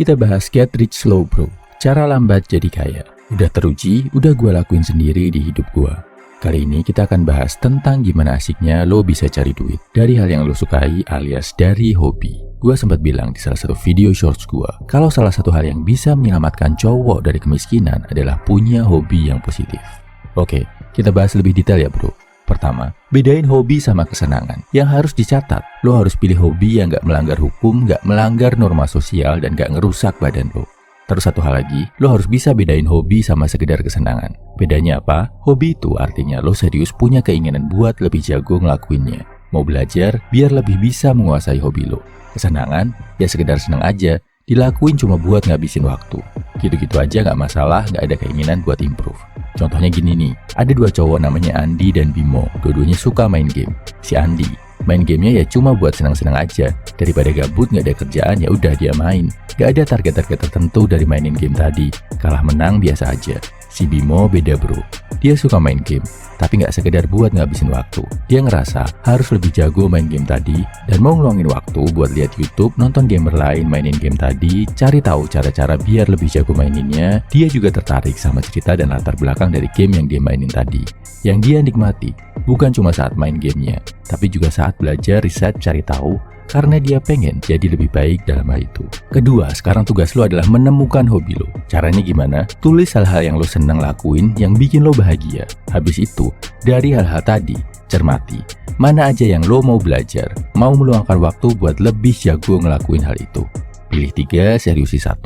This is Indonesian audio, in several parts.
Kita bahas Get Rich Slow bro, cara lambat jadi kaya. Udah teruji, udah gue lakuin sendiri di hidup gue. Kali ini kita akan bahas tentang gimana asiknya lo bisa cari duit dari hal yang lo sukai alias dari hobi. Gue sempat bilang di salah satu video shorts gue, kalau salah satu hal yang bisa menyelamatkan cowok dari kemiskinan adalah punya hobi yang positif. Oke, kita bahas lebih detail ya bro. Pertama, bedain hobi sama kesenangan. Yang harus dicatat, lo harus pilih hobi yang gak melanggar hukum, gak melanggar norma sosial, dan gak ngerusak badan lo. Terus satu hal lagi, lo harus bisa bedain hobi sama sekedar kesenangan. Bedanya apa? Hobi itu artinya lo serius punya keinginan buat lebih jago ngelakuinnya. Mau belajar biar lebih bisa menguasai hobi lo. Kesenangan, ya sekedar senang aja, dilakuin cuma buat ngabisin waktu. Gitu-gitu aja gak masalah, gak ada keinginan buat improve. Contohnya gini nih, ada dua cowok namanya Andi dan Bimo, dua-duanya suka main game. Si Andi, main gamenya ya cuma buat senang-senang aja. Daripada gabut gak ada kerjaan ya udah dia main. Gak ada target-target tertentu dari mainin game tadi. Kalah menang biasa aja. Si Bimo beda bro, dia suka main game, tapi gak sekedar buat ngabisin waktu. Dia ngerasa harus lebih jago main game tadi, dan mau ngeluangin waktu buat lihat YouTube, nonton gamer lain mainin game tadi, cari tahu cara-cara biar lebih jago maininnya. Dia juga tertarik sama cerita dan latar belakang dari game yang dia mainin tadi. Yang dia nikmati, bukan cuma saat main gamenya, tapi juga saat belajar, riset, cari tahu, karena dia pengen jadi lebih baik dalam hal itu. Kedua, sekarang tugas lo adalah menemukan hobi lo. Caranya gimana? Tulis hal-hal yang lo senang lakuin, yang bikin lo bahagia. Habis itu, dari hal-hal tadi, cermati mana aja yang lo mau belajar, mau meluangkan waktu buat lebih jago ngelakuin hal itu. Pilih 3, seriusi 1.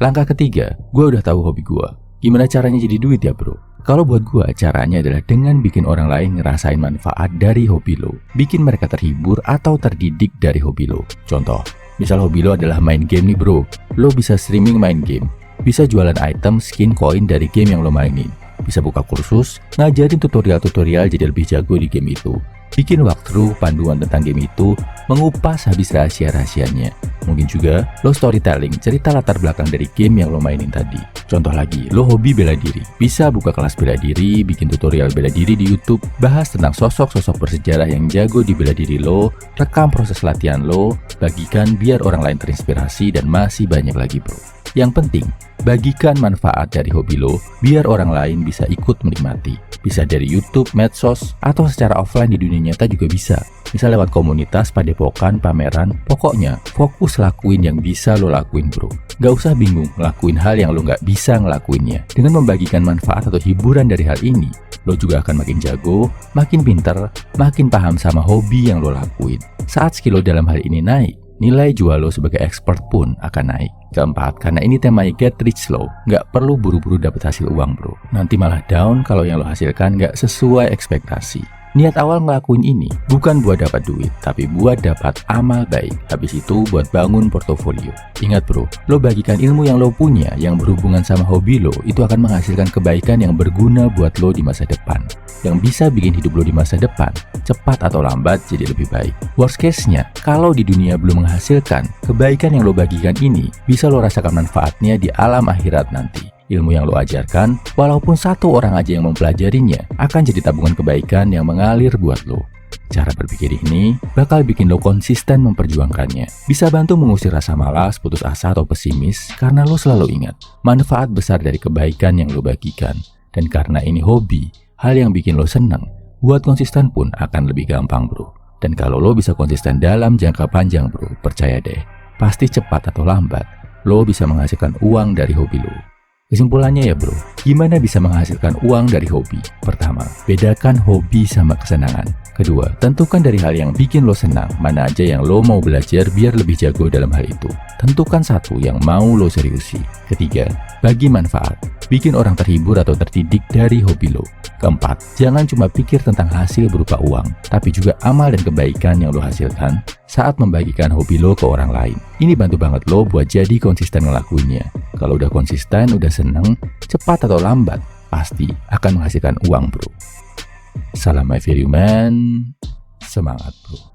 Langkah ketiga, gue udah tahu hobi gue. Gimana caranya jadi duit ya bro? Kalau buat gue, caranya adalah dengan bikin orang lain ngerasain manfaat dari hobi lo. Bikin mereka terhibur atau terdidik dari hobi lo. Contoh, misal hobi lo adalah main game nih bro. Lo bisa streaming main game. Bisa jualan item, skin, koin dari game yang lo mainin. Bisa buka kursus, ngajarin tutorial-tutorial jadi lebih jago di game itu. Bikin walkthrough, panduan tentang game itu, mengupas habis rahasia-rahasianya. Mungkin juga lo storytelling, cerita latar belakang dari game yang lo mainin tadi. Contoh lagi, lo hobi bela diri. Bisa buka kelas bela diri, bikin tutorial bela diri di YouTube, bahas tentang sosok-sosok bersejarah yang jago di bela diri lo, rekam proses latihan lo, bagikan biar orang lain terinspirasi, dan masih banyak lagi bro. Yang penting, bagikan manfaat dari hobi lo, biar orang lain bisa ikut menikmati. Bisa dari YouTube, medsos, atau secara offline di dunia nyata juga bisa. Misal lewat komunitas, padepokan, pameran, pokoknya fokus lakuin yang bisa lo lakuin bro. Gak usah bingung ngelakuin hal yang lo gak bisa ngelakuinnya. Dengan membagikan manfaat atau hiburan dari hal ini, lo juga akan makin jago, makin pinter, makin paham sama hobi yang lo lakuin. Saat skill lo dalam hal ini naik, nilai jual lo sebagai expert pun akan naik. Keempat, karena ini temanya Get Rich Slow, nggak perlu buru-buru dapat hasil uang bro. Nanti malah down kalau yang lo hasilkan nggak sesuai ekspektasi. Niat awal ngelakuin ini bukan buat dapat duit, tapi buat dapat amal baik. Habis itu buat bangun portofolio. Ingat bro, lo bagikan ilmu yang lo punya yang berhubungan sama hobi lo, itu akan menghasilkan kebaikan yang berguna buat lo di masa depan. Yang bisa bikin hidup lo di masa depan, cepat atau lambat jadi lebih baik. Worst case-nya, kalau di dunia belum menghasilkan, kebaikan yang lo bagikan ini bisa lo rasakan manfaatnya di alam akhirat nanti. Ilmu yang lo ajarkan, walaupun satu orang aja yang mempelajarinya, akan jadi tabungan kebaikan yang mengalir buat lo. Cara berpikir ini bakal bikin lo konsisten memperjuangkannya. Bisa bantu mengusir rasa malas, putus asa, atau pesimis, karena lo selalu ingat manfaat besar dari kebaikan yang lo bagikan. Dan karena ini hobi, hal yang bikin lo senang, buat konsisten pun akan lebih gampang bro. Dan kalau lo bisa konsisten dalam jangka panjang bro, percaya deh, pasti cepat atau lambat, lo bisa menghasilkan uang dari hobi lo. Kesimpulannya ya bro, gimana bisa menghasilkan uang dari hobi? Pertama, bedakan hobi sama kesenangan. Kedua, tentukan dari hal yang bikin lo senang, mana aja yang lo mau belajar biar lebih jago dalam hal itu. Tentukan satu yang mau lo seriusi. Ketiga, bagi manfaat, bikin orang terhibur atau terdidik dari hobi lo. Keempat, jangan cuma pikir tentang hasil berupa uang, tapi juga amal dan kebaikan yang lo hasilkan saat membagikan hobi lo ke orang lain. Ini bantu banget lo buat jadi konsisten ngelakuinnya. Kalau udah konsisten, udah seneng, cepat atau lambat, pasti akan menghasilkan uang bro. Salam my value man, semangat bro.